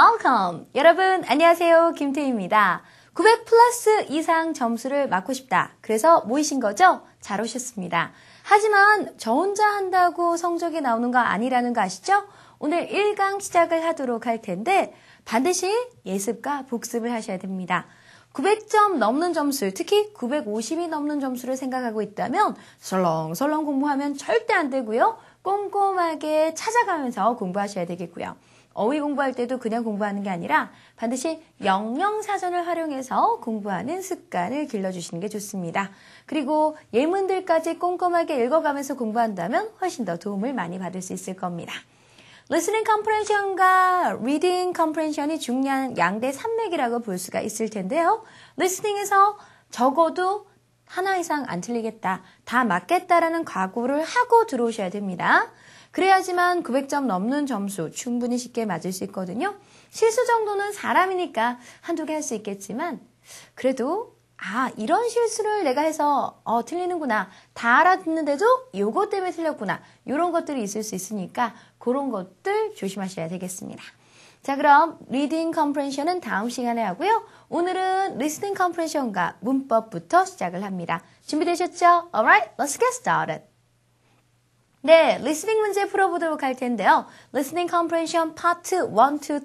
welcome. 여러분 안녕하세요. 김태희입니다. 900 플러스 이상 점수를 맞고 싶다. 그래서 모이신 거죠? 잘 오셨습니다. 하지만 저 혼자 한다고 성적이 나오는 거 아니라는 거 아시죠? 오늘 1강 시작을 하도록 할 텐데 반드시 예습과 복습을 하셔야 됩니다. 900점 넘는 점수, 특히 950이 넘는 점수를 생각하고 있다면 설렁설렁 공부하면 절대 안 되고요. 꼼꼼하게 찾아가면서 공부하셔야 되겠고요. 어휘 공부할 때도 그냥 공부하는 게 아니라 반드시 영영사전을 활용해서 공부하는 습관을 길러주시는 게 좋습니다. 그리고 예문들까지 꼼꼼하게 읽어가면서 공부한다면 훨씬 더 도움을 많이 받을 수 있을 겁니다. Listening Comprehension과 Reading Comprehension이 중요한 양대 산맥이라고 볼 수가 있을 텐데요. Listening에서 적어도 하나 이상 안 틀리겠다, 다 맞겠다라는 각오를 하고 들어오셔야 됩니다. 그래야지만 900점 넘는 점수 충분히 쉽게 맞을 수 있거든요. 실수 정도는 사람이니까 한두 개 할 수 있겠지만 그래도 이런 실수를 내가 해서 틀리는구나. 다 알아듣는데도 요거 때문에 틀렸구나. 이런 것들이 있을 수 있으니까 그런 것들 조심하셔야 되겠습니다. 자, 그럼 Reading Comprehension은 다음 시간에 하고요. 오늘은 Listening Comprehension과 문법부터 시작을 합니다. 준비되셨죠? Alright, let's get started. 네, 리스닝 문제 풀어보도록 할 텐데요. Listening Comprehension Part 1, 2,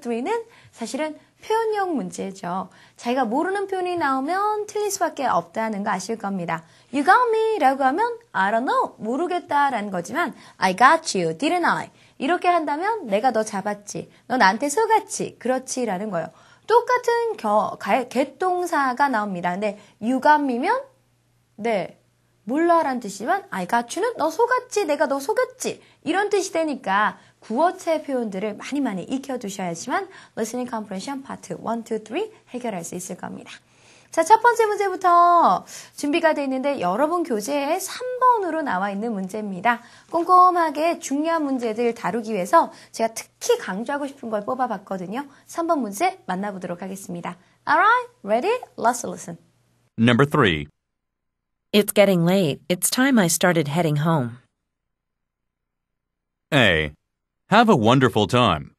3는 사실은 표현형 문제죠. 자기가 모르는 표현이 나오면 틀릴 수밖에 없다는 거 아실 겁니다. You got me 라고 하면 I don't know, 모르겠다라는 거지만 I got you, didn't I? 이렇게 한다면 내가 너 잡았지, 너 나한테 속았지, 그렇지 라는 거예요. 똑같은 겟동사가 나옵니다. 근데 you got me면 네, 몰라라는 뜻이지만 I got you는 너 속았지, 내가 너 속였지 이런 뜻이 되니까 구어체 표현들을 많이 익혀두셔야지만 Listening Comprehension Part 1, 2, 3 해결할 수 있을 겁니다. 자, 첫 번째 문제부터 준비가 되어 있는데 여러분 교재에 3번으로 나와 있는 문제입니다. 꼼꼼하게 중요한 문제들 다루기 위해서 제가 특히 강조하고 싶은 걸 뽑아봤거든요. 3번 문제 만나보도록 하겠습니다. Alright, ready? Let's listen. Number 3. It's getting late. It's time I started heading home. A. Have a wonderful time.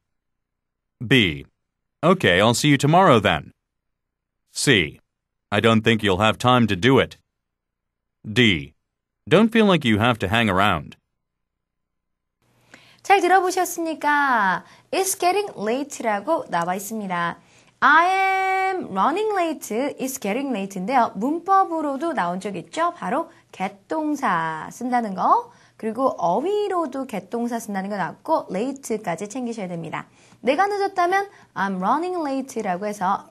B. Okay, I'll see you tomorrow then. C. I don't think you'll have time to do it. D. Don't feel like you have to hang around. 잘 들어보셨습니까? It's getting late라고 나와 있습니다. I am running late, it's getting late인데요. 문법으로도 나온 적 있죠? 바로 get 동사 쓴다는 거. 그리고 어휘로도 get 동사 쓴다는 거 나왔고 late까지 챙기셔야 됩니다. 내가 늦었다면 I'm running late라고 해서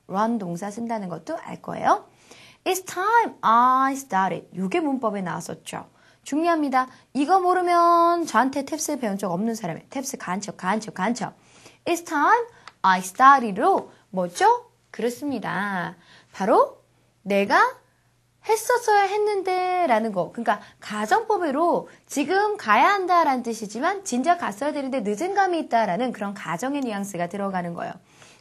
run 동사 쓴다는 것도 알 거예요. It's time I started. 이게 문법에 나왔었죠. 중요합니다. 이거 모르면 저한테 탭스 배운 적 없는 사람이에요. 탭스 간첩. It's time I started로 뭐죠? 그렇습니다. 바로 내가 했었어야 했는데 라는 거. 그러니까 가정법으로 지금 가야 한다라는 뜻이지만 진작 갔어야 되는데 늦은 감이 있다라는 그런 가정의 뉘앙스가 들어가는 거예요.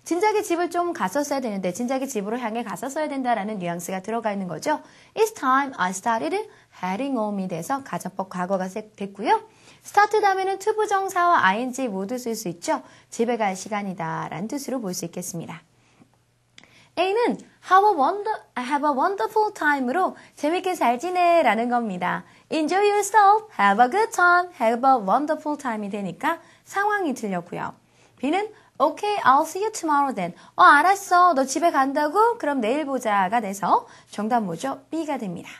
진작에 집을 좀 갔었어야 되는데 진작에 집으로 향해 갔었어야 된다라는 뉘앙스가 들어가 있는 거죠. It's time I started heading home이 돼서 가정법 과거가 됐고요. start 다음에는 to 부정사와 ing 모두 쓸 수 있죠. 집에 갈 시간이다 라는 뜻으로 볼 수 있겠습니다. A는 have a wonderful time으로 재밌게 잘 지내 라는 겁니다. Enjoy yourself, have a good time, have a wonderful time이 되니까 상황이 틀렸고요. B는 Okay, I'll see you tomorrow then. 알았어. 너 집에 간다고? 그럼 내일 보자가 돼서 정답 뭐죠? B가 됩니다.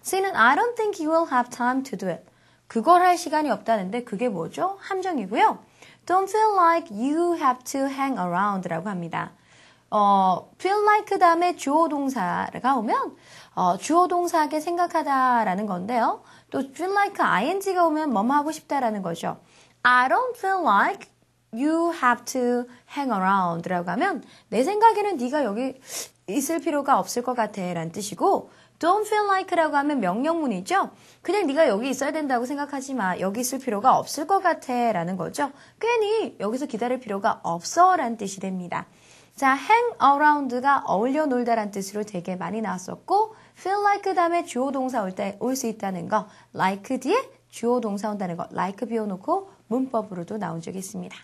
C는 I don't think you will have time to do it. 그걸 할 시간이 없다는데 그게 뭐죠? 함정이고요. Don't feel like you have to hang around 라고 합니다. feel like 다음에 주어 동사가 오면 주어 동사하게 생각하다라는 건데요. 또 feel like ing가 오면 뭐뭐 하고 싶다라는 거죠. I don't feel like you have to hang around 라고 하면 내 생각에는 네가 여기 있을 필요가 없을 것 같아 라는 뜻이고 don't feel like 라고 하면 명령문이죠. 그냥 네가 여기 있어야 된다고 생각하지 마. 여기 있을 필요가 없을 것 같아 라는 거죠. 괜히 여기서 기다릴 필요가 없어 라는 뜻이 됩니다. 자, hang around가 어울려 놀다라는 뜻으로 되게 많이 나왔었고 feel like 다음에 주어 동사 올 수 있다는 거 like 뒤에 주어 동사 온다는 거 like 비워놓고 문법으로도 나온 적이 있습니다.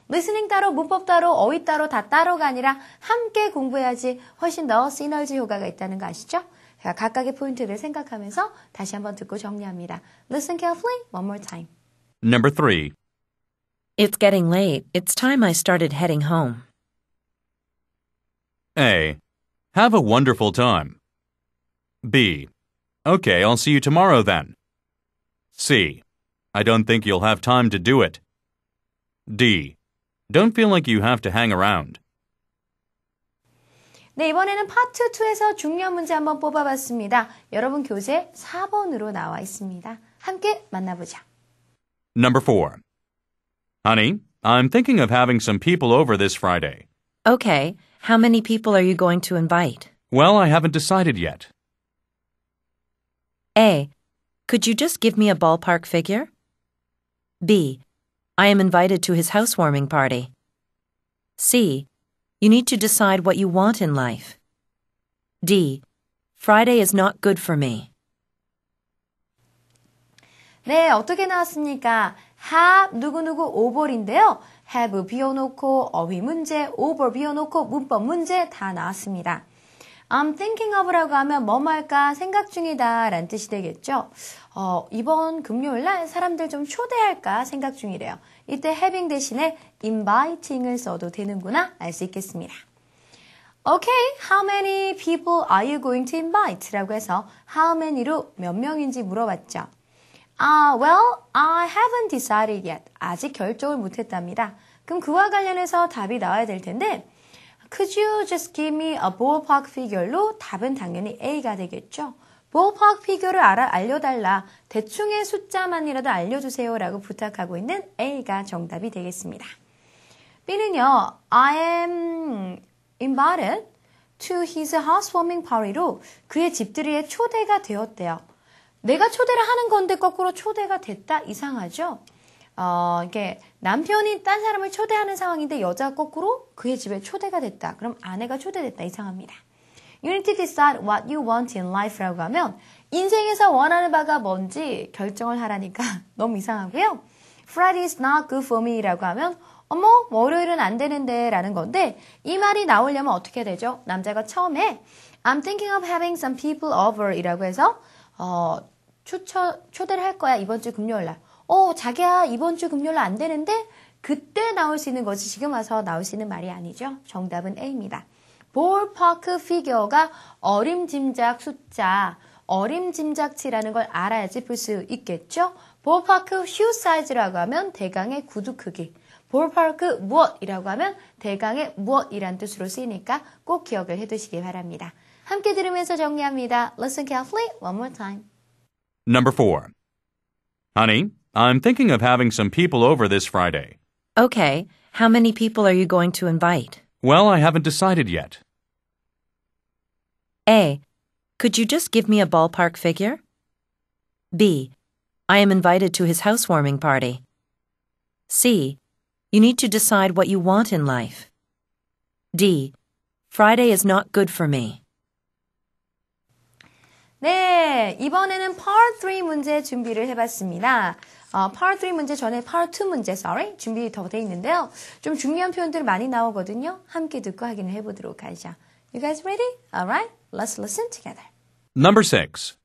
리스닝 따로, 문법 따로, 어휘 따로 다 따로가 아니라 함께 공부해야지 훨씬 더 시너지 효과가 있다는 거 아시죠? 자, 각각의 포인트를 생각하면서 다시 한번 듣고 정리합니다. Listen carefully, one more time. Number 3. It's getting late. It's time I started heading home. A. Have a wonderful time. B. Okay, I'll see you tomorrow then. C. I don't think you'll have time to do it. D. Don't feel like you have to hang around. 네, 이번에는 파트 2에서 중요한 문제 한번 뽑아봤습니다. 여러분 교재 4번으로 나와 있습니다. 함께 만나보죠. Number 4. Honey, I'm thinking of having some people over this Friday. Okay, how many people are you going to invite? Well, I haven't decided yet. A. Could you just give me a ballpark figure? B. I am invited to his housewarming party. C. You need to decide what you want in life. D. Friday is not good for me. 네, 어떻게 나왔습니까? have 누구누구 over인데요. have 비워놓고 어휘 문제, over 비워놓고 문법 문제 다 나왔습니다. I'm thinking of라고 하면 뭐 할까 생각 중이다 라는 뜻이 되겠죠. 이번 금요일날 사람들 좀 초대할까 생각 중이래요. 이때 having 대신에 inviting을 써도 되는구나 알 수 있겠습니다. Okay, how many people are you going to invite? 라고 해서 how many로 몇 명인지 물어봤죠. Well, I haven't decided yet. 아직 결정을 못했답니다. 그럼 그와 관련해서 답이 나와야 될 텐데 Could you just give me a ballpark figure로 답은 당연히 A가 되겠죠. ballpark figure를 알려달라. 대충의 숫자만이라도 알려주세요 라고 부탁하고 있는 A가 정답이 되겠습니다. B는요, I am invited to his housewarming party로 그의 집들이에 초대가 되었대요. 내가 초대를 하는 건데 거꾸로 초대가 됐다? 이상하죠? 이게 남편이 딴 사람을 초대하는 상황인데 여자가 거꾸로 그의 집에 초대가 됐다. 그럼 아내가 초대됐다. 이상합니다. You need to decide what you want in life라고 하면 인생에서 원하는 바가 뭔지 결정을 하라니까 너무 이상하고요. Friday is not good for me라고 하면 어머 월요일은 안 되는데 라는 건데 이 말이 나오려면 어떻게 되죠? 남자가 처음에 I'm thinking of having some people over 이라고 해서 초대를 할 거야 이번 주 금요일 날. 자기야 이번 주 금요일 안 되는데 그때 나올 수 있는 것이 지금 와서 나올 수 있는 말이 아니죠. 정답은 A입니다. ballpark figure가 어림짐작 숫자, 어림짐작치라는 걸 알아야지 풀 수 있겠죠. ballpark shoe size라고 하면 대강의 구두 크기, ballpark 무엇이라고 하면 대강의 무엇이란 뜻으로 쓰이니까 꼭 기억을 해두시기 바랍니다. 함께 들으면서 정리합니다. Listen carefully one more time. Number 4. Honey, I'm thinking of having some people over this Friday. Okay, how many people are you going to invite? Well, I haven't decided yet. A. Could you just give me a ballpark figure? B. I am invited to his housewarming party. C. You need to decide what you want in life. D. Friday is not good for me. 네, 이번에는 Part 3 문제 준비를 해봤습니다. Part 3 문제 전에 Part 2 문제, 준비 더 돼 있는데요. 좀 중요한 표현들이 많이 나오거든요. 함께 듣고 확인을 해보도록 하죠. You guys ready? Alright, let's listen together. Number 6.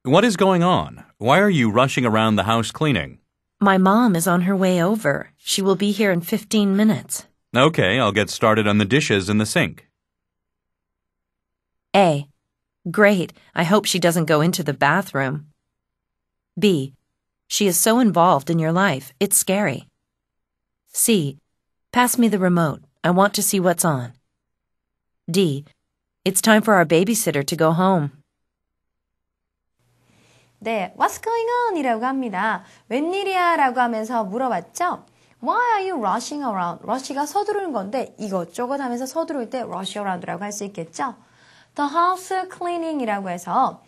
What is going on? Why are you rushing around the house cleaning? My mom is on her way over. She will be here in 15 minutes. Okay, I'll get started on the dishes in the sink. A. Great. I hope she doesn't go into the bathroom. B. She is so involved in your life. It's scary. C. Pass me the remote. I want to see what's on. D. It's time for our babysitter to go home. 네, what's going on? 이라고 합니다. 웬일이야? 라고 하면서 물어봤죠. Why are you rushing around? rush가 서두르는 건데 이것저것 하면서 서두를 때 rush around라고 할 수 있겠죠. The house cleaning이라고 해서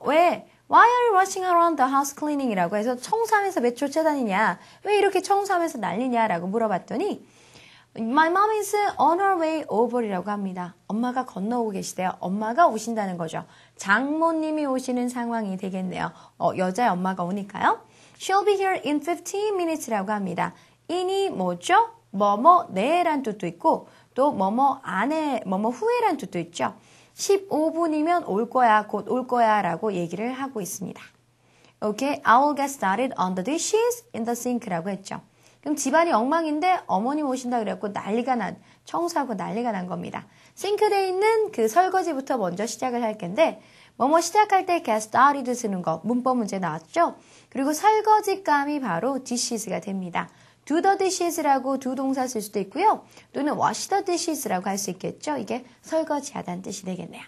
왜 Why are you rushing around the house cleaning이라고 해서 청소하면서 왜 쫓아다니냐? 왜 이렇게 청소하면서 난리냐라고 물어봤더니 My mom is on her way over이라고 합니다. 엄마가 건너오고 계시대요. 엄마가 오신다는 거죠. 장모님이 오시는 상황이 되겠네요. 여자의 엄마가 오니까요. She'll be here in 15 minutes라고 합니다. in이 뭐죠? 뭐뭐 내란 뜻도 있고 또 뭐뭐 안에 뭐뭐 후에란 뜻도 있죠. 15분이면 올 거야, 곧 올 거야 라고 얘기를 하고 있습니다. Okay, I will get started on the dishes in the sink라고 했죠. 그럼 집안이 엉망인데 어머님 오신다 그래갖고 청소하고 난리가 난 겁니다. 싱크대에 있는 그 설거지부터 먼저 시작을 할 텐데 뭐뭐 시작할 때 get started 쓰는 거 문법 문제 나왔죠? 그리고 설거지감이 바로 dishes가 됩니다. do the dishes라고 do 동사 쓸 수도 있고요. 또는 wash the dishes라고 할 수 있겠죠. 이게 설거지하다는 뜻이 되겠네요.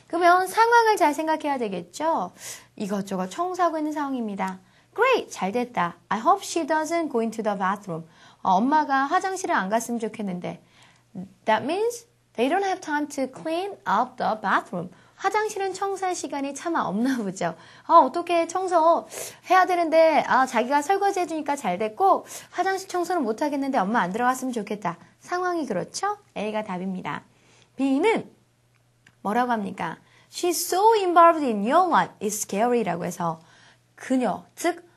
그러면 상황을 잘 생각해야 되겠죠. 이것저것 청소하고 있는 상황입니다. Great! 잘 됐다. I hope she doesn't go into the bathroom. 엄마가 화장실을 안 갔으면 좋겠는데 That means they don't have time to clean up the bathroom. 화장실은 청소할 시간이 차마 없나 보죠. 어떻게 청소해야 되는데 자기가 설거지 해주니까 잘 됐고 화장실 청소는 못하겠는데 엄마 안 들어갔으면 좋겠다. 상황이 그렇죠? A가 답입니다. B는 뭐라고 합니까? She's so involved in your life. It's scary라고 해서 그녀, 즉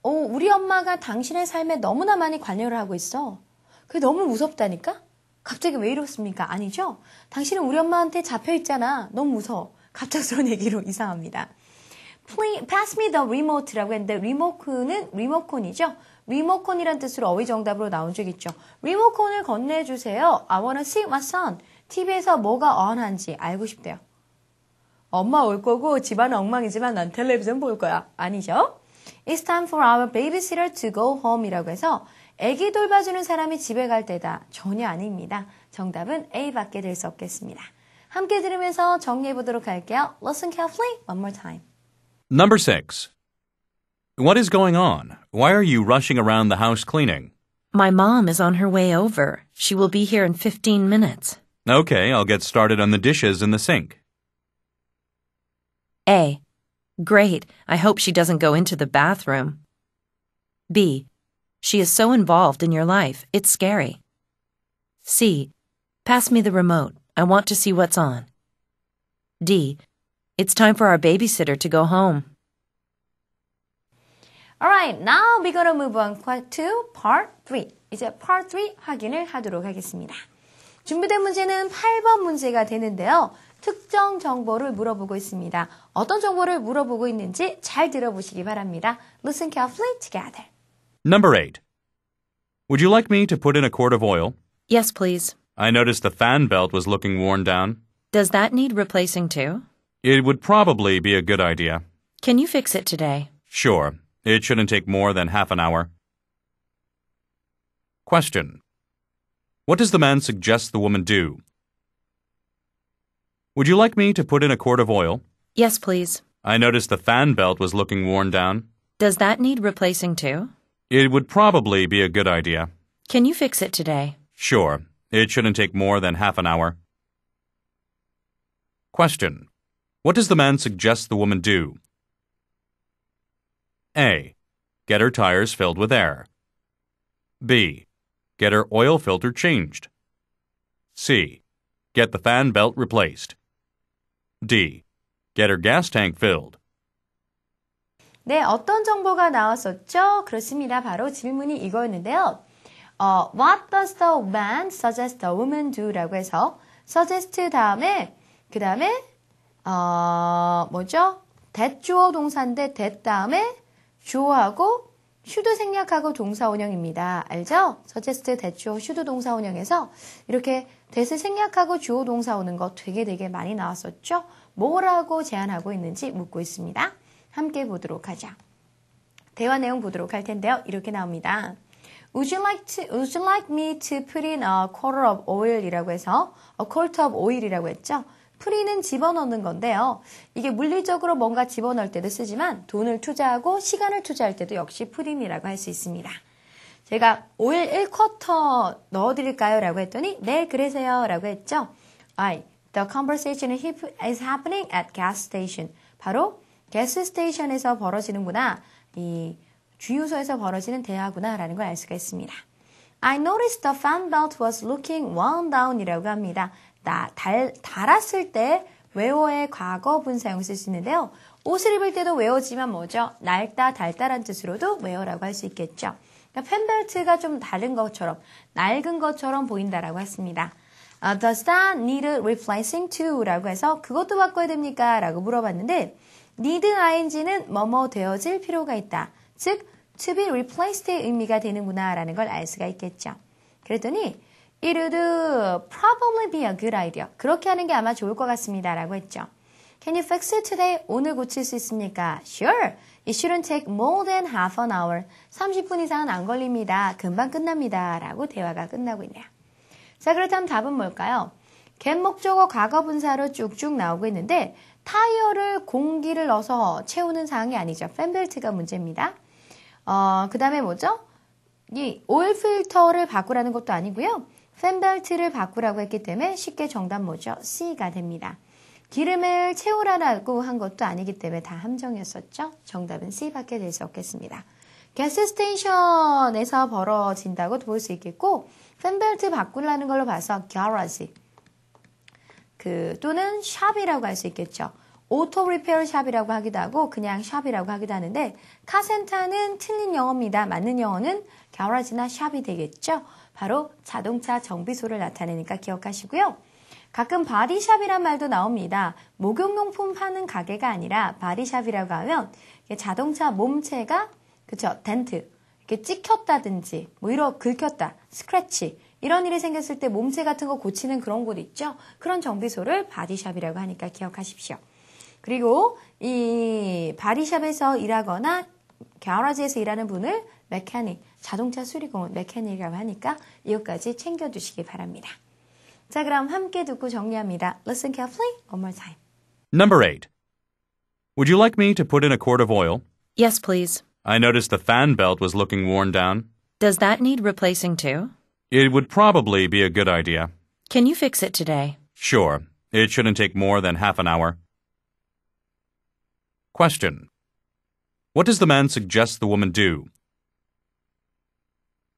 우리 엄마가 당신의 삶에 너무나 많이 관여를 하고 있어. 그게 너무 무섭다니까? 갑자기 왜 이렇습니까? 아니죠? 당신은 우리 엄마한테 잡혀있잖아. 너무 무서워. 갑작스러운 얘기로 이상합니다. Please pass me the remote라고 했는데 리모컨이죠? 리모컨이란 뜻으로 어휘정답으로 나온 적 있죠. 리모컨을 건네주세요. I wanna see my son. TV에서 뭐가 on한지 알고 싶대요. 엄마 올 거고 집안은 엉망이지만 난 텔레비전 볼 거야. 아니죠? It's time for our babysitter to go home 이라고 해서 애기 돌봐주는 사람이 집에 갈 때다. 전혀 아닙니다. 정답은 A밖에 될 수 없겠습니다. 함께 들으면서 정리해 보도록 할게요. Listen carefully one more time. Number 6. What is going on? Why are you rushing around the house cleaning? My mom is on her way over. She will be here in 15 minutes. Okay, I'll get started on the dishes in the sink. A. Great. I hope she doesn't go into the bathroom. B. She is so involved in your life. It's scary. C. Pass me the remote. I want to see what's on. D. It's time for our babysitter to go home. Alright, now we're gonna move on to part 3. 이제 part 3 확인을 하도록 하겠습니다. 준비된 문제는 8번 문제가 되는데요. 특정 정보를 물어보고 있습니다. 어떤 정보를 물어보고 있는지 잘 들어보시기 바랍니다. Listen carefully together. Number 8. Would you like me to put in a quart of oil? Yes, please. I noticed the fan belt was looking worn down. Does that need replacing too? It would probably be a good idea. Can you fix it today? Sure. It shouldn't take more than half an hour. Question. What does the man suggest the woman do? Would you like me to put in a quart of oil? Yes, please. I noticed the fan belt was looking worn down. Does that need replacing too? It would probably be a good idea. Can you fix it today? Sure. It shouldn't take more than half an hour. Question. What does the man suggest the woman do? A. Get her tires filled with air. B. Get her oil filter changed. C. Get the fan belt replaced. D. Get her gas tank filled. 네, 어떤 정보가 나왔었죠? 그렇습니다. 바로 질문이 이거였는데요. What does the man suggest the woman do? 라고 해서 suggest 다음에 그 다음에 뭐죠? that 주어 동사인데 that 다음에 주어하고 should 생략하고 동사 원형입니다. 알죠? suggest, that 주어, should 동사 원형에서 이렇게 that을 생략하고 주어 동사 오는 거 되게 많이 나왔었죠? 뭐라고 제안하고 있는지 묻고 있습니다. 함께 보도록 하죠. 대화 내용 보도록 할 텐데요. 이렇게 나옵니다. Would you like me to put in a quarter of oil? 이라고 해서 a quart of oil이라고 했죠. put인은 집어넣는 건데요. 이게 물리적으로 뭔가 집어넣을 때도 쓰지만 돈을 투자하고 시간을 투자할 때도 역시 put인이라고 할 수 있습니다. 제가 오일 1쿼터 넣어드릴까요? 라고 했더니 네, 그러세요. 라고 했죠. The conversation is happening at gas station. 바로 가스 스테이션에서 벌어지는구나. 이 주유소에서 벌어지는 대화구나 라는 걸 알 수가 있습니다. I noticed the fan belt was looking worn down 이라고 합니다. 달았을 때 wear의 과거 분사형 쓸 수 있는데요. 옷을 입을 때도 wear지만 뭐죠? 낡다, 달다란 뜻으로도 wear라고 할 수 있겠죠. 그러니까 펜벨트가 좀 다른 것처럼, 낡은 것처럼 보인다라고 했습니다. Does that need replacing too? 라고 해서 그것도 바꿔야 됩니까? 라고 물어봤는데 need ing는 뭐뭐 되어질 필요가 있다. 즉, to be replaced의 의미가 되는구나 라는 걸 알 수가 있겠죠. 그랬더니 It would probably be a good idea. 그렇게 하는 게 아마 좋을 것 같습니다. 라고 했죠. Can you fix it today? 오늘 고칠 수 있습니까? Sure. It shouldn't take more than half an hour. 30분 이상은 안 걸립니다. 금방 끝납니다. 라고 대화가 끝나고 있네요. 자, 그렇다면 답은 뭘까요? get 목적어 과거 분사로 쭉쭉 나오고 있는데 타이어를 공기를 넣어서 채우는 상황이 아니죠. 팬벨트가 문제입니다. 그 다음에 뭐죠? 이 오일 필터를 바꾸라는 것도 아니고요. 팬벨트를 바꾸라고 했기 때문에 쉽게 정답 뭐죠? C가 됩니다. 기름을 채우라고 한 것도 아니기 때문에 다 함정이었었죠. 정답은 C밖에 될 수 없겠습니다. 가스 스테이션에서 벌어진다고 볼 수 있겠고 팬벨트 바꾸라는 걸로 봐서 garage 또는 샵이라고 할 수 있겠죠. 오토 리페어 샵이라고 하기도 하고 그냥 샵이라고 하기도 하는데 카센터는 틀린 영어입니다. 맞는 영어는 garage나 샵이 되겠죠. 바로 자동차 정비소를 나타내니까 기억하시고요. 가끔 바디샵이란 말도 나옵니다. 목욕용품 파는 가게가 아니라 바디샵이라고 하면 자동차 몸체가 그쵸 덴트 이렇게 찍혔다든지 뭐 이런 긁혔다 스크래치 이런 일이 생겼을 때 몸체 같은 거 고치는 그런 곳 있죠. 그런 정비소를 바디샵이라고 하니까 기억하십시오. 그리고 이 바디샵에서 일하거나 가라지에서 일하는 분을 메카닉, 자동차 수리공은 메카닉이라고 하니까 이것까지 챙겨두시기 바랍니다. 자, 그럼 함께 듣고 정리합니다. Listen carefully, one more time. Number 8. Would you like me to put in a quart of oil? Yes, please. I noticed the fan belt was looking worn down. Does that need replacing too? It would probably be a good idea. Can you fix it today? Sure. It shouldn't take more than half an hour. Question. What does the man suggest the woman do?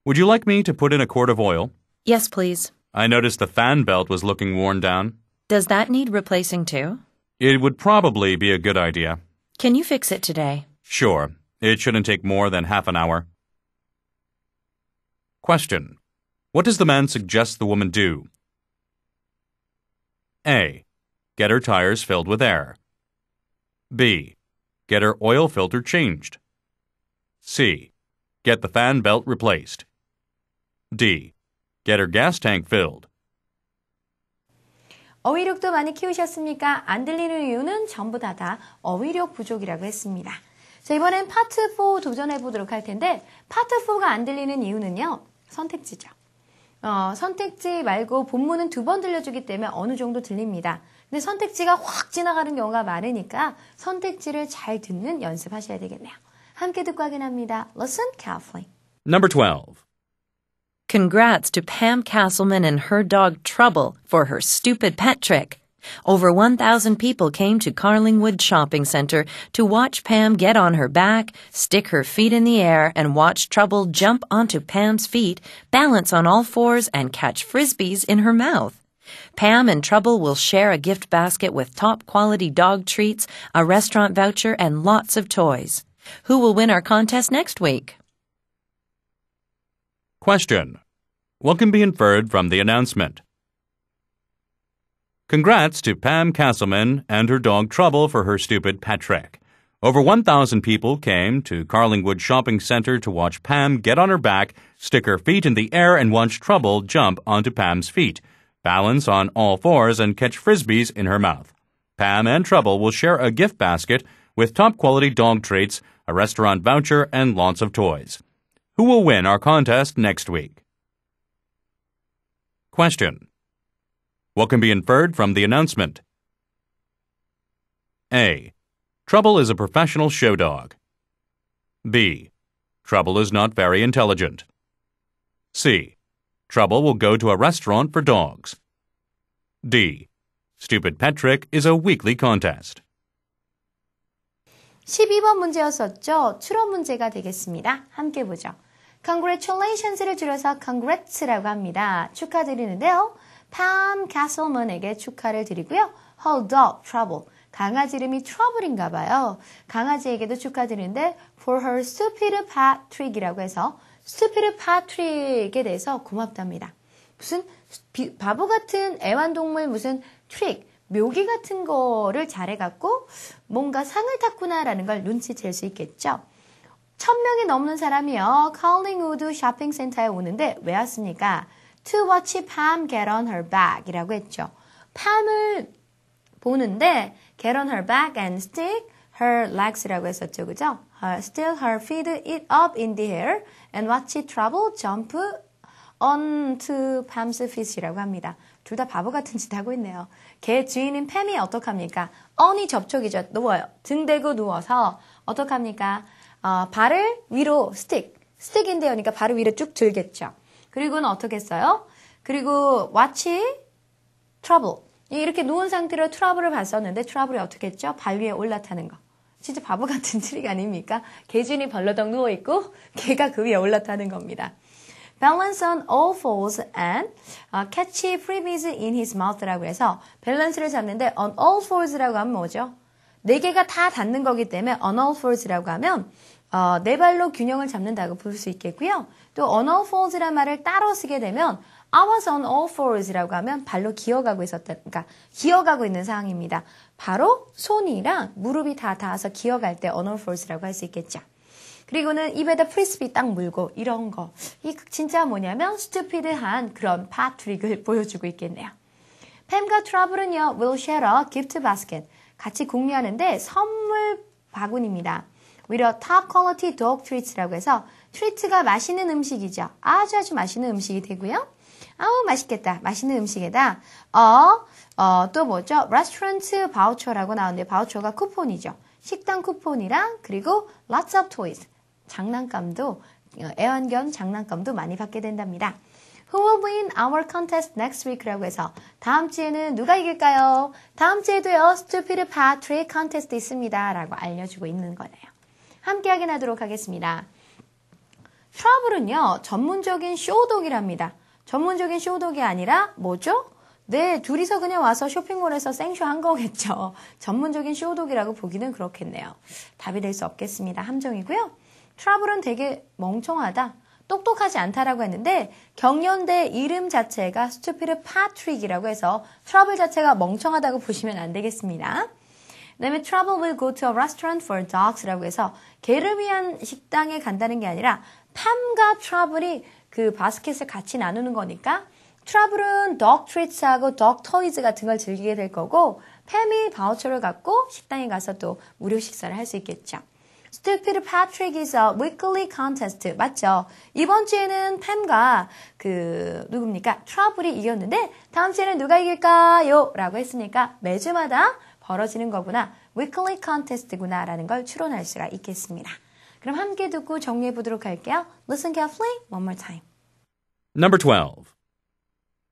Would you like me to put in a quart of oil? Yes, please. I noticed the fan belt was looking worn down. Does that need replacing too? It would probably be a good idea. Can you fix it today? Sure. It shouldn't take more than half an hour. Question. What does the man suggest the woman do? A. Get her tires filled with air. B. Get her oil filter changed. C. Get the fan belt replaced. D. Get her gas tank filled. 어휘력도 많이 키우셨습니까? 안 들리는 이유는 전부 다 어휘력 부족이라고 했습니다. 자, 이번엔 파트 4 도전해 보도록 할 텐데 파트 4가 안 들리는 이유는요. 선택지죠. 선택지 말고 본문은 2번 들려주기 때문에 어느 정도 들립니다. 근데 선택지가 확 지나가는 경우가 많으니까 선택지를 잘 듣는 연습하셔야 되겠네요. 함께 듣고 확인합니다. Listen carefully. Number 12. Congrats to Pam Castleman and her dog Trouble for her stupid pet trick. Over 1,000 people came to Carlingwood Shopping Center to watch Pam get on her back, stick her feet in the air, and watch Trouble jump onto Pam's feet, balance on all fours, and catch frisbees in her mouth. Pam and Trouble will share a gift basket with top-quality dog treats, a restaurant voucher, and lots of toys. Who will win our contest next week? Question. What can be inferred from the announcement? Congrats to Pam Castleman and her dog Trouble for her stupid pet trick. Over 1,000 people came to Carlingwood Shopping Center to watch Pam get on her back, stick her feet in the air, and watch Trouble jump onto Pam's feet, balance on all fours, and catch frisbees in her mouth. Pam and Trouble will share a gift basket with top-quality dog treats, a restaurant voucher, and lots of toys. Who will win our contest next week? Question. What can be inferred from the announcement? A. Trouble is a professional show dog. B. Trouble is not very intelligent. C. Trouble will go to a restaurant for dogs. D. Stupid pet trick is a weekly contest. 12번 문제였었죠. 추론 문제가 되겠습니다. 함께 보죠. Congratulations를 줄여서 congrats라고 합니다. 축하드리는데요. Pam Castleman에게 축하를 드리고요. Her dog Trouble. 강아지 이름이 Trouble인가 봐요. 강아지에게도 축하드리는데 for her stupid pet trick이라고 해서 스튜피드 파트릭에 대해서 고맙답니다. 무슨 바보 같은 애완동물 무슨 트릭, 묘기 같은 거를 잘해갖고 뭔가 상을 탔구나라는 걸 눈치챌 수 있겠죠. 1000명이 넘는 사람이요. 컬링우드 쇼핑센터에 오는데 왜 왔습니까? To watch Pam get on her back 이라고 했죠. 팜을 보는데 get on her back and stick her legs라고 했었죠. 그죠? Still her feet it up in the air and watch it trouble jump onto Pam's feet이라고 합니다. 둘 다 바보 같은 짓 하고 있네요. 개 주인인 팸이 어떡합니까? on이 접촉이죠. 누워요. 등 대고 누워서 어떡합니까? 발을 위로 스틱인데요. 그러니까 발을 위로 쭉 들겠죠. 그리고는 어떻게 했어요? 그리고 watch trouble. 이렇게 누운 상태로 트러블을 봤었는데 트러블이 어떻게 했죠? 발 위에 올라타는 거. 진짜 바보 같은 트릭 아닙니까? 개준이 벌러덩 누워있고 개가 그 위에 올라타는 겁니다. Balance on all fours and catch freebies in his mouth라고 해서 밸런스를 잡는데 on all fours라고 하면 뭐죠? 네 개가 다 닿는 거기 때문에 on all fours라고 하면 네 발로 균형을 잡는다고 볼 수 있겠고요. 또 on all fours라는 말을 따로 쓰게 되면 I was on all fours라고 하면 발로 기어가고 있었다. 그러니까 기어가고 있는 상황입니다. 바로 손이랑 무릎이 다 닿아서 기어갈 때 on all fours라고 할 수 있겠죠. 그리고는 입에다 프리스비 딱 물고 이런 거. 이 진짜 뭐냐면 스튜피드한 그런 파트릭을 보여주고 있겠네요. 팸과 트러블은요. will share a gift basket. 같이 공유하는데 선물 바구니입니다. 오히려 top quality dog treats라고 해서 트리트가 맛있는 음식이죠. 아주 맛있는 음식이 되고요. 아우 맛있겠다. 맛있는 음식에다 또 뭐죠? restaurant voucher라고 나오는데 바우처가 쿠폰이죠. 식당 쿠폰이랑 그리고 lots of toys. 장난감도 애완견 장난감도 많이 받게 된답니다. Who will win our contest next week라고 해서 다음 주에는 누가 이길까요? 다음 주에도요. Stupid Patrick contest 있습니다. 라고 알려주고 있는 거네요. 함께 확인하도록 하겠습니다. 트러블은요. 전문적인 쇼독이랍니다. 전문적인 쇼독이 아니라 뭐죠? 네, 둘이서 그냥 와서 쇼핑몰에서 생쇼한 거겠죠. 전문적인 쇼독이라고 보기는 그렇겠네요. 답이 될 수 없겠습니다. 함정이고요. 트러블은 되게 멍청하다. 똑똑하지 않다라고 했는데 경연대 이름 자체가 Stupid Patrick이라고 해서 트러블 자체가 멍청하다고 보시면 안 되겠습니다. 그다음에 Trouble will go to a restaurant for dogs라고 해서 개를 위한 식당에 간다는 게 아니라 팜과 트러블이 그 바스켓을 같이 나누는 거니까 트러블은 dog treats하고 dog toys 같은 걸 즐기게 될 거고 팸이 바우처를 갖고 식당에 가서 또 무료 식사를 할 수 있겠죠. Stupid Patrick is a weekly contest. 맞죠? 이번 주에는 팸과 누굽니까? 트러블이 이겼는데 다음 주에는 누가 이길까요? 라고 했으니까 매주마다 벌어지는 거구나. weekly contest구나 라는 걸 추론할 수가 있겠습니다. 그럼 함께 듣고 정리해 보도록 할게요. Listen carefully one more time. Number 12.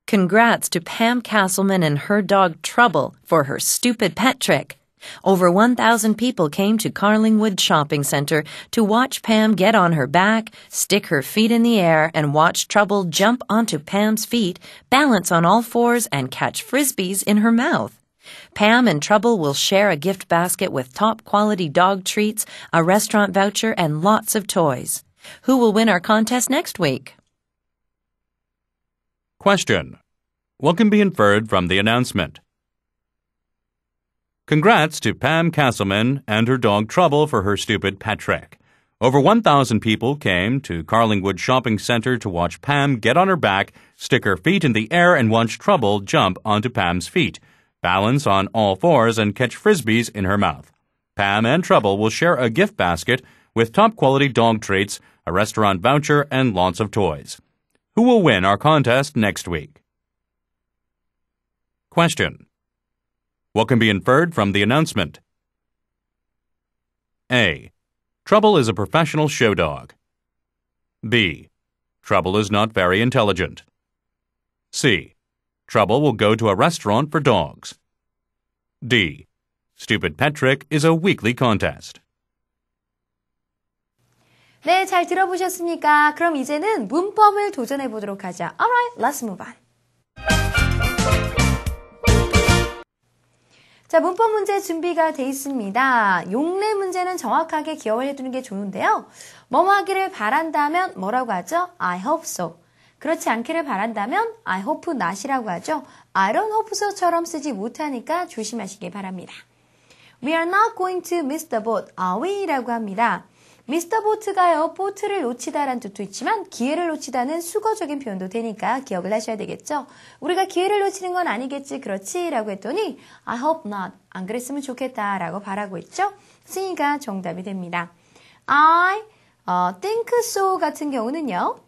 Congrats to Pam Castleman and her dog Trouble for her stupid pet trick. Over 1,000 people came to Carlingwood Shopping Center to watch Pam get on her back, stick her feet in the air, and watch Trouble jump onto Pam's feet, balance on all fours, and catch frisbees in her mouth. Pam and Trouble will share a gift basket with top-quality dog treats, a restaurant voucher, and lots of toys. Who will win our contest next week? Question. What can be inferred from the announcement? Congrats to Pam Castleman and her dog Trouble for her stupid pet trick. Over 1,000 people came to Carlingwood Shopping Center to watch Pam get on her back, stick her feet in the air, and watch Trouble jump onto Pam's feet, balance on all fours, and catch frisbees in her mouth. Pam and Trouble will share a gift basket with top-quality dog treats, a restaurant voucher, and lots of toys. Who will win our contest next week? Question. What can be inferred from the announcement? A. Trouble is a professional show dog. B. Trouble is not very intelligent. C. Trouble will go to a restaurant for dogs. D. Stupid Pet Trick is a weekly contest. 네, 잘 들어보셨습니까? 그럼 이제는 문법을 도전해 보도록 하죠. Alright, let's move on. 자, 문법 문제 준비가 돼 있습니다. 용례 문제는 정확하게 기억을 해두는 게 좋은데요. 뭐뭐 하기를 바란다면 뭐라고 하죠? I hope so. 그렇지 않기를 바란다면 I hope not이라고 하죠. I don't hope so처럼 쓰지 못하니까 조심하시기 바랍니다. We are not going to miss the boat, are we? 라고 합니다. miss the boat가요, 보트를 놓치다라는 뜻도 있지만 기회를 놓치다는 수거적인 표현도 되니까 기억을 하셔야 되겠죠. 우리가 기회를 놓치는 건 아니겠지, 그렇지? 라고 했더니 I hope not, 안 그랬으면 좋겠다 라고 바라고 있죠. C가 정답이 됩니다. I think so 같은 경우는요.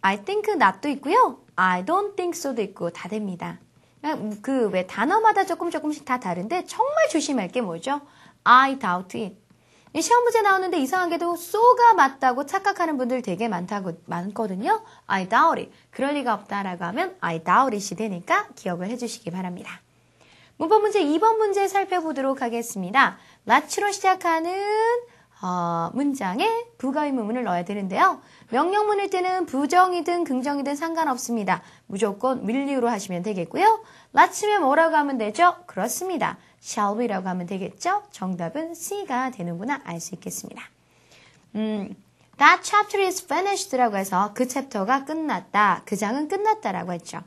I think not도 있고요. I don't think so도 있고 다 됩니다. 그 왜 단어마다 조금씩 다 다른데 정말 조심할 게 뭐죠? I doubt it. 시험 문제 나오는데 이상하게도 so가 맞다고 착각하는 분들 되게 많거든요. I doubt it. 그럴 리가 없다라고 하면 I doubt it이 되니까 기억을 해주시기 바랍니다. 문법 문제 2번 문제 살펴보도록 하겠습니다. let로 시작하는 문장에 부가의문문을 넣어야 되는데요. 명령문일 때는 부정이든 긍정이든 상관없습니다. 무조건 will유로 하시면 되겠고요. let면 뭐라고 하면 되죠? 그렇습니다. shall we라고 하면 되겠죠? 정답은 C가 되는구나 알 수 있겠습니다. That chapter is finished라고 해서 그 챕터가 끝났다. 그 장은 끝났다라고 했죠.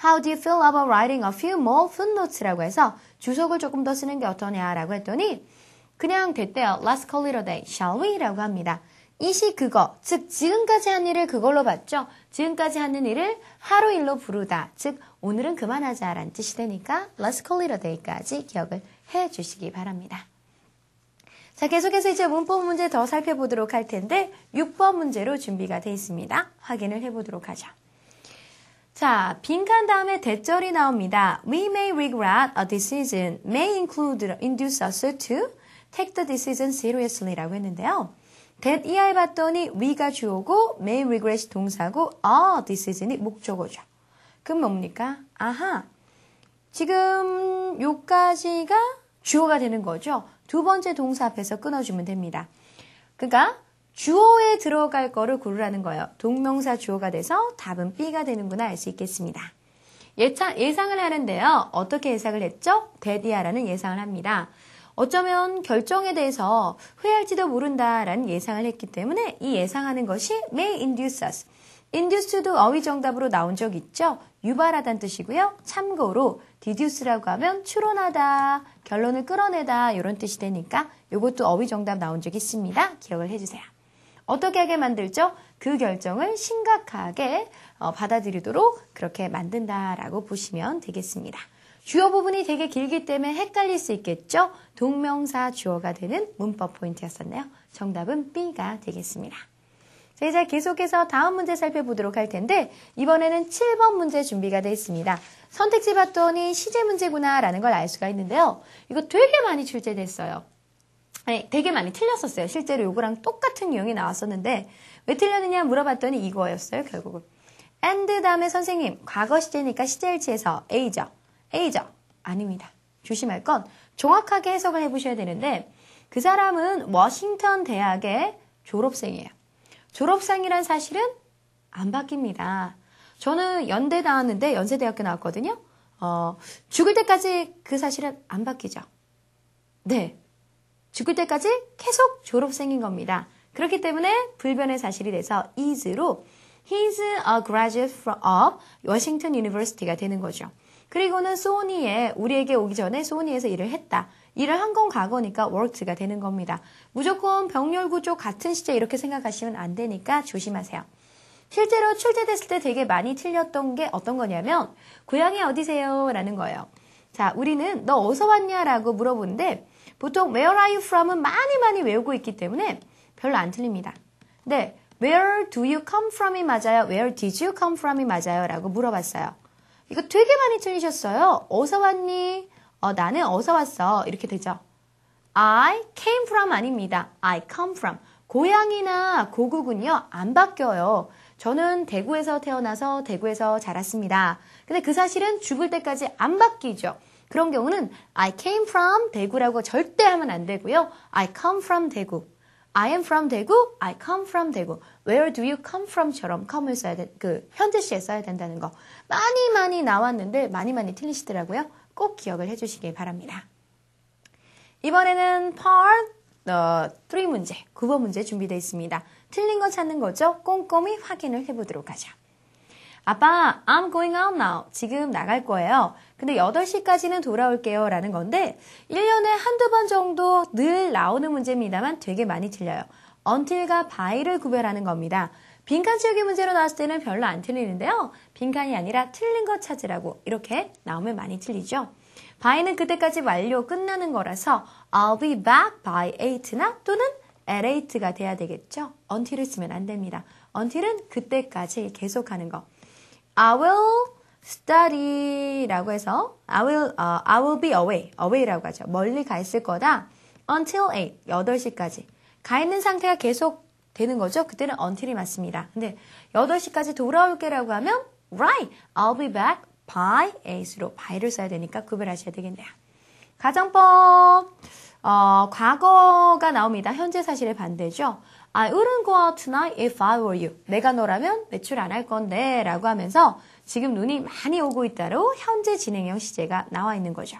How do you feel about writing a few more footnotes라고 해서 주석을 조금 더 쓰는 게 어떠냐라고 했더니 그냥 됐대요. Let's call it a day. Shall we? 라고 합니다. 이시 그거, 즉 지금까지 한 일을 그걸로 봤죠. 지금까지 하는 일을 하루 일로 부르다. 즉 오늘은 그만하자 라는 뜻이 되니까 Let's call it a day까지 기억을 해주시기 바랍니다. 자, 계속해서 이제 문법 문제 더 살펴보도록 할 텐데 6번 문제로 준비가 되어 있습니다. 확인을 해보도록 하죠. 자, 빈칸 다음에 대절이 나옵니다. We may regret a decision may induce us to take the decision seriously 라고 했는데요. that ER 봤더니 we가 주어고 may regret이 동사고 a decision이 목적어죠. 그럼 뭡니까? 아하, 지금 요까지가 주어가 되는 거죠. 두 번째 동사 앞에서 끊어주면 됩니다. 그러니까 주어에 들어갈 거를 고르라는 거예요. 동명사 주어가 돼서 답은 B가 되는구나 알 수 있겠습니다. 예상을 하는데요. 어떻게 예상을 했죠? that ER라는 예상을 합니다. 어쩌면 결정에 대해서 후회할지도 모른다라는 예상을 했기 때문에 이 예상하는 것이 may induce us. induce도 어휘 정답으로 나온 적 있죠? 유발하다는 뜻이고요. 참고로 deduce라고 하면 추론하다, 결론을 끌어내다 이런 뜻이 되니까 이것도 어휘 정답 나온 적 있습니다. 기억을 해주세요. 어떻게 하게 만들죠? 그 결정을 심각하게 받아들이도록 그렇게 만든다라고 보시면 되겠습니다. 주어 부분이 되게 길기 때문에 헷갈릴 수 있겠죠? 동명사 주어가 되는 문법 포인트였었네요. 정답은 B가 되겠습니다. 자, 이제 계속해서 다음 문제 살펴보도록 할 텐데 이번에는 7번 문제 준비가 되어 있습니다. 선택지 봤더니 시제 문제구나 라는 걸 알 수가 있는데요. 이거 되게 많이 출제됐어요. 아니, 되게 많이 틀렸었어요. 실제로 이거랑 똑같은 유형이 나왔었는데 왜 틀렸느냐 물어봤더니 이거였어요. 결국은. and 다음에 선생님 과거 시제니까 시제일치에서 A죠. A죠? 아닙니다. 조심할 건 정확하게 해석을 해보셔야 되는데 그 사람은 워싱턴 대학의 졸업생이에요. 졸업생이란 사실은 안 바뀝니다. 저는 연대 나왔는데 연세대학교 나왔거든요. 죽을 때까지 그 사실은 안 바뀌죠. 네. 죽을 때까지 계속 졸업생인 겁니다. 그렇기 때문에 불변의 사실이 돼서 is로 He's a graduate of Washington University가 되는 거죠. 그리고는 소니에 우리에게 오기 전에 소니에서 일을 했다. 일을 한 건 과거니까 worked가 되는 겁니다. 무조건 병렬 구조 같은 시제 이렇게 생각하시면 안 되니까 조심하세요. 실제로 출제됐을 때 되게 많이 틀렸던 게 어떤 거냐면 고향이 어디세요? 라는 거예요. 자, 우리는 너 어디서 왔냐? 라고 물어보는데 보통 where are you from은 많이 외우고 있기 때문에 별로 안 틀립니다. 네, where do you come from이 맞아요? where did you come from이 맞아요? 라고 물어봤어요. 이거 되게 많이 틀리셨어요. 어디서 왔니? 나는 어디서 왔어? 이렇게 되죠. I came from 아닙니다. I come from. 고향이나 고국은요, 안 바뀌어요. 저는 대구에서 태어나서 대구에서 자랐습니다. 근데 그 사실은 죽을 때까지 안 바뀌죠. 그런 경우는 I came from 대구라고 절대 하면 안 되고요. I come from 대구. I am from 대구, I come from 대구. Where do you come from처럼 come을 써야 돼, 현재 시에 써야 된다는 거. 많이 나왔는데 많이 틀리시더라고요. 꼭 기억을 해주시길 바랍니다. 이번에는 part 3 문제, 9번 문제 준비되어 있습니다. 틀린 거 찾는 거죠? 꼼꼼히 확인을 해보도록 하죠. 아빠, I'm going out now. 지금 나갈 거예요. 근데 8시까지는 돌아올게요. 라는 건데 1년에 한두 번 정도 늘 나오는 문제입니다만 되게 많이 틀려요. until과 by를 구별하는 겁니다. 빈칸 채우기 문제로 나왔을 때는 별로 안 틀리는데요. 빈칸이 아니라 틀린 거 찾으라고 이렇게 나오면 많이 틀리죠. by는 그때까지 완료 끝나는 거라서 I'll be back by 8나 또는 at 8가 돼야 되겠죠. until을 쓰면 안 됩니다. until은 그때까지 계속하는 거. I will study라고 해서 I will be away라고 하죠. 멀리 가 있을 거다. until 8시까지. 가 있는 상태가 계속 되는 거죠. 그때는 until이 맞습니다. 근데 8시까지 돌아올게라고 하면 right, I'll be back by 8으로 by를 써야 되니까 구별하셔야 되겠네요. 가정법 과거가 나옵니다. 현재 사실의 반대죠. I wouldn't go out tonight if I were you. 내가 너라면 외출 안 할 건데 라고 하면서 지금 눈이 많이 오고 있다로 현재 진행형 시제가 나와 있는 거죠.